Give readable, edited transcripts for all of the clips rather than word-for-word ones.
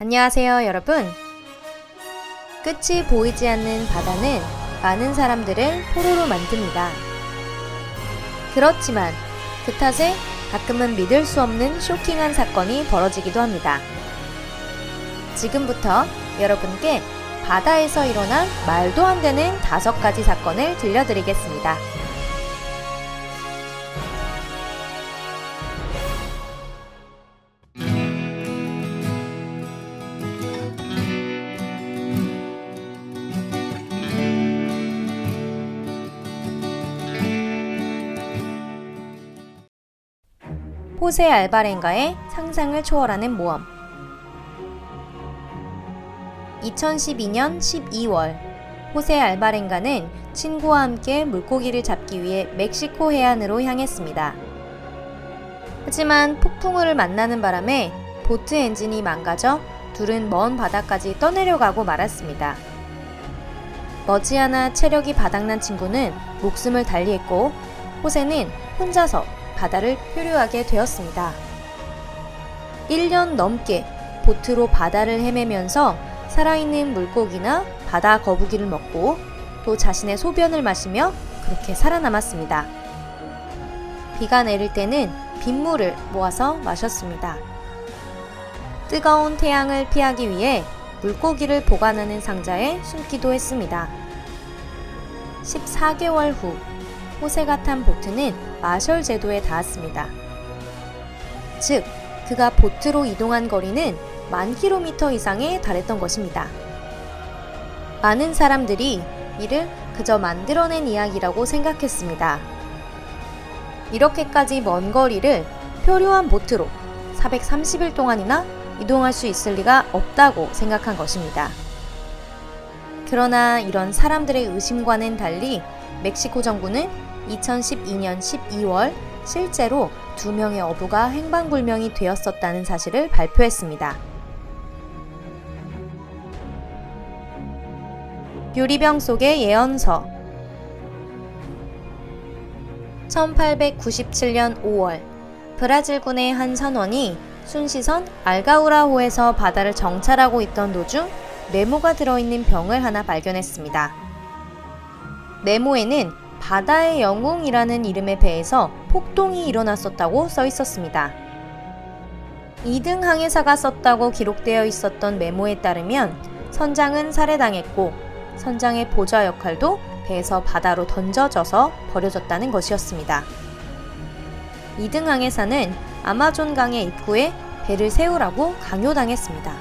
안녕하세요, 여러분. 끝이 보이지 않는 바다는 많은 사람들을 포로로 만듭니다. 그렇지만 그 탓에 가끔은 믿을 수 없는 쇼킹한 사건이 벌어지기도 합니다. 지금부터 여러분께 바다에서 일어난 말도 안 되는 5가지 사건을 들려드리겠습니다. 호세 알바렌가의 상상을 초월하는 모험. 2012년 12월, 호세 알바렌가는 친구와 함께 물고기를 잡기 위해 멕시코 해안으로 향했습니다. 하지만 폭풍우를 만나는 바람에 보트 엔진이 망가져 둘은 먼 바다까지 떠내려가고 말았습니다. 머지않아 체력이 바닥난 친구는 목숨을 달리했고, 호세는 혼자서 바다를 표류하게 되었습니다. 1년 넘게 보트로 바다를 헤매면서 살아있는 물고기나 바다 거북이를 먹고 또 자신의 소변을 마시며 그렇게 살아남았습니다. 비가 내릴 때는 빗물을 모아서 마셨습니다. 뜨거운 태양을 피하기 위해 물고기를 보관하는 상자에 숨기도 했습니다. 14개월 후 호세가 탄 보트는 마셜 제도에 닿았습니다. 즉, 그가 보트로 이동한 거리는 10,000km 이상에 달했던 것입니다. 많은 사람들이 이를 그저 만들어낸 이야기라고 생각했습니다. 이렇게까지 먼 거리를 표류한 보트로 430일 동안이나 이동할 수 있을 리가 없다고 생각한 것입니다. 그러나 이런 사람들의 의심과는 달리 멕시코 정부는 2012년 12월 실제로 2명의 어부가 행방불명이 되었었다는 사실을 발표했습니다. 유리병 속의 예언서. 1897년 5월, 브라질군의 한 선원이 순시선 알가우라호에서 바다를 정찰하고 있던 도중 메모가 들어있는 병을 하나 발견했습니다. 메모에는 바다의 영웅이라는 이름의 배에서 폭동이 일어났었다고 써 있었습니다. 2등 항해사가 썼다고 기록되어 있었던 메모에 따르면 선장은 살해당했고 선장의 보좌 역할도 배에서 바다로 던져져서 버려졌다는 것이었습니다. 2등 항해사는 아마존 강의 입구에 배를 세우라고 강요당했습니다.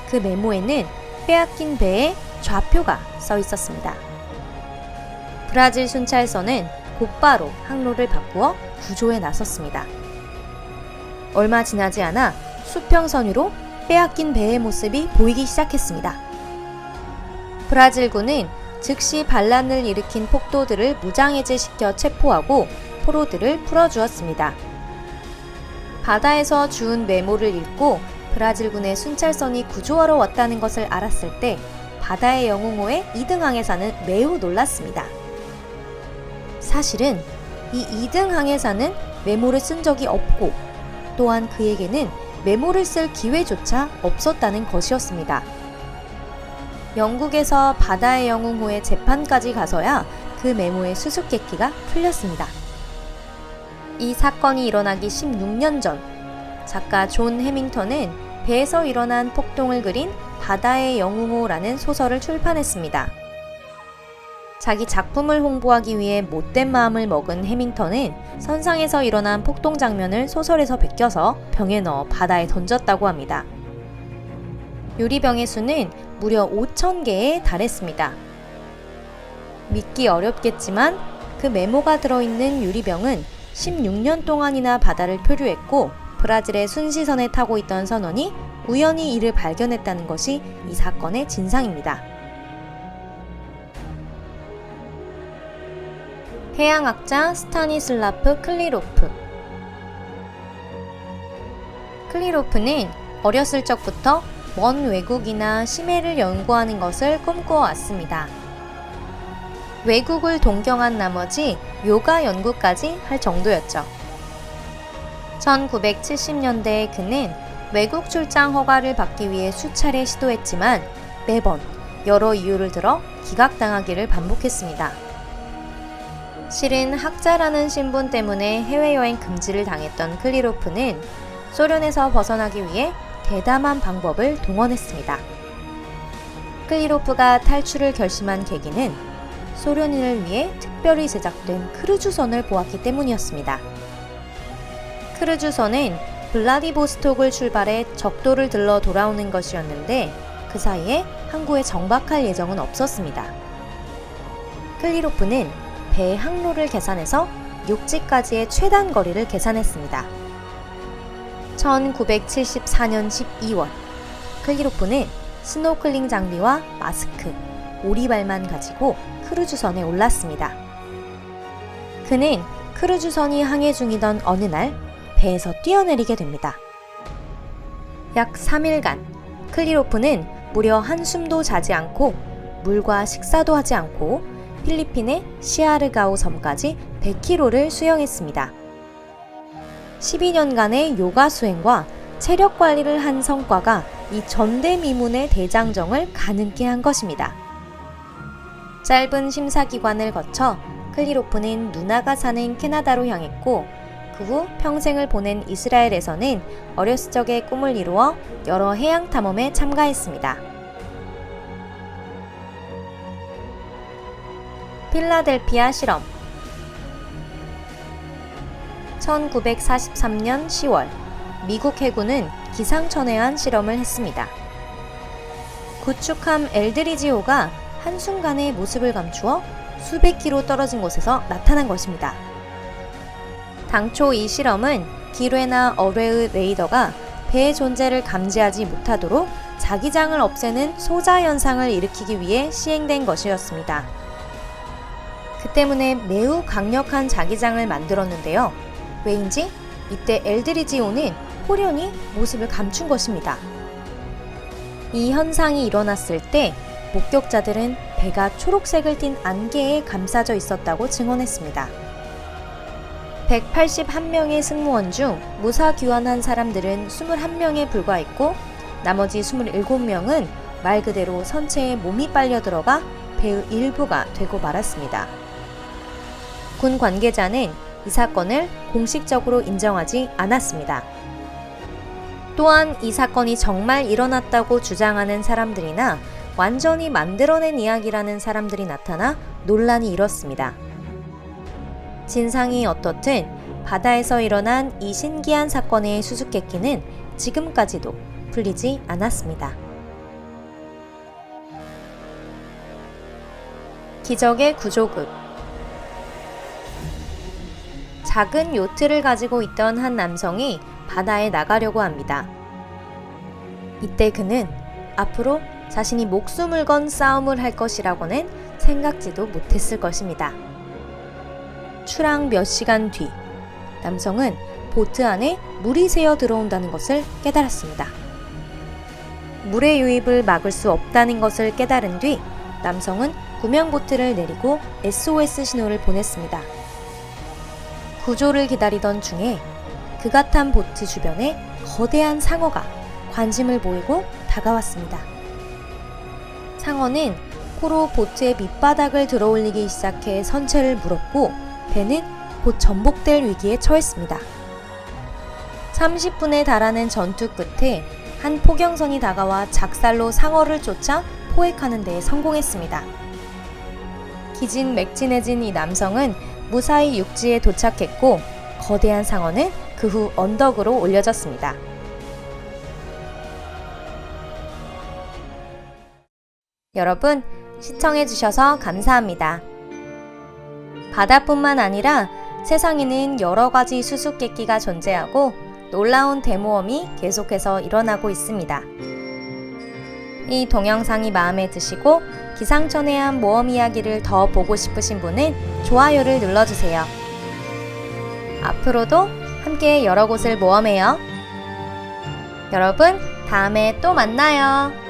그 메모에는 빼앗긴 배의 좌표가 써 있었습니다. 브라질 순찰선은 곧바로 항로를 바꾸어 구조에 나섰습니다. 얼마 지나지 않아 수평선 위로 빼앗긴 배의 모습이 보이기 시작했습니다. 브라질군은 즉시 반란을 일으킨 폭도들을 무장해제시켜 체포하고 포로들을 풀어주었습니다. 바다에서 주운 메모를 읽고 브라질군의 순찰선이 구조하러 왔다는 것을 알았을 때 바다의 영웅호의 2등 항해사는 매우 놀랐습니다. 사실은 이 2등 항해사는 메모를 쓴 적이 없고 또한 그에게는 메모를 쓸 기회조차 없었다는 것이었습니다. 영국에서 바다의 영웅호의 재판까지 가서야 그 메모의 수수께끼가 풀렸습니다. 이 사건이 일어나기 16년 전, 작가 존 해밍턴은 배에서 일어난 폭동을 그린 바다의 영웅호라는 소설을 출판했습니다. 자기 작품을 홍보하기 위해 못된 마음을 먹은 해밍턴은 선상에서 일어난 폭동 장면을 소설에서 베껴서 병에 넣어 바다에 던졌다고 합니다. 유리병의 수는 무려 5,000개에 달했습니다. 믿기 어렵겠지만 그 메모가 들어있는 유리병은 16년 동안이나 바다를 표류했고 브라질의 순시선에 타고 있던 선원이 우연히 이를 발견했다는 것이 이 사건의 진상입니다. 해양학자 스타니슬라프 클리로프. 클리로프는 어렸을 적부터 먼 외국이나 심해를 연구하는 것을 꿈꿔왔습니다. 외국을 동경한 나머지 요가 연구까지 할 정도였죠. 1970년대에 그는 외국 출장 허가를 받기 위해 수차례 시도했지만 매번 여러 이유를 들어 기각당하기를 반복했습니다. 실은 학자라는 신분 때문에 해외여행 금지를 당했던 클리로프는 소련에서 벗어나기 위해 대담한 방법을 동원했습니다. 클리로프가 탈출을 결심한 계기는 소련인을 위해 특별히 제작된 크루즈선을 보았기 때문이었습니다. 크루즈선은 블라디보스톡을 출발해 적도를 들러 돌아오는 것이었는데 그 사이에 항구에 정박할 예정은 없었습니다. 클리로프는 배 항로를 계산해서 육지까지의 최단 거리를 계산했습니다. 1974년 12월, 클리로프는 스노클링 장비와 마스크, 오리발만 가지고 크루즈선에 올랐습니다. 그는 크루즈선이 항해 중이던 어느 날 배에서 뛰어내리게 됩니다. 약 3일간 클리로프는 무려 한숨도 자지 않고 물과 식사도 하지 않고 필리핀의 시아르가오 섬까지 100km를 수영했습니다. 12년간의 요가 수행과 체력 관리를 한 성과가 이 전대미문의 대장정을 가능케 한 것입니다. 짧은 심사기관을 거쳐 클리로프는 누나가 사는 캐나다로 향했고 그 후 평생을 보낸 이스라엘에서는 어렸을 적의 꿈을 이루어 여러 해양 탐험에 참가했습니다. 필라델피아 실험 1943년 10월 미국 해군은 기상천외한 실험을 했습니다. 구축함 엘드리지호가 한순간에 모습을 감추어 수백 킬로 떨어진 곳에서 나타난 것입니다. 당초 이 실험은 기뢰나 어뢰의 레이더가 배의 존재를 감지하지 못하도록 자기장을 없애는 소자 현상을 일으키기 위해 시행된 것이었습니다. 그 때문에 매우 강력한 자기장을 만들었는데요. 왜인지 이때 엘드리지호는 호련히 모습을 감춘 것입니다. 이 현상이 일어났을 때 목격자들은 배가 초록색을 띤 안개에 감싸져 있었다고 증언했습니다. 181명의 승무원 중 무사 귀환한 사람들은 21명에 불과했고 나머지 27명은 말 그대로 선체에 몸이 빨려 들어가 배의 일부가 되고 말았습니다. 군 관계자는 이 사건을 공식적으로 인정하지 않았습니다. 또한 이 사건이 정말 일어났다고 주장하는 사람들이나 완전히 만들어낸 이야기라는 사람들이 나타나 논란이 일었습니다. 진상이 어떻든 바다에서 일어난 이 신기한 사건의 수수께끼는 지금까지도 풀리지 않았습니다. 기적의 구조극 작은 요트를 가지고 있던 한 남성이 바다에 나가려고 합니다. 이때 그는 앞으로 자신이 목숨을 건 싸움을 할 것이라고는 생각지도 못했을 것입니다. 출항 몇 시간 뒤, 남성은 보트 안에 물이 새어 들어온다는 것을 깨달았습니다. 물의 유입을 막을 수 없다는 것을 깨달은 뒤, 남성은 구명보트를 내리고 SOS 신호를 보냈습니다. 구조를 기다리던 중에 그가 탄 보트 주변에 거대한 상어가 관심을 보이고 다가왔습니다. 상어는 코로 보트의 밑바닥을 들어올리기 시작해 선체를 물었고 배는 곧 전복될 위기에 처했습니다. 30분에 달하는 전투 끝에 한 포경선이 다가와 작살로 상어를 쫓아 포획하는 데 성공했습니다. 기진맥진해진 이 남성은 무사히 육지에 도착했고 거대한 상어는 그 후 언덕으로 올려졌습니다. 여러분, 시청해주셔서 감사합니다. 바다뿐만 아니라 세상에는 여러 가지 수수께끼가 존재하고 놀라운 대모험이 계속해서 일어나고 있습니다. 이 동영상이 마음에 드시고 기상천외한 모험 이야기를 더 보고 싶으신 분은 좋아요를 눌러주세요. 앞으로도 함께 여러 곳을 모험해요. 여러분, 다음에 또 만나요.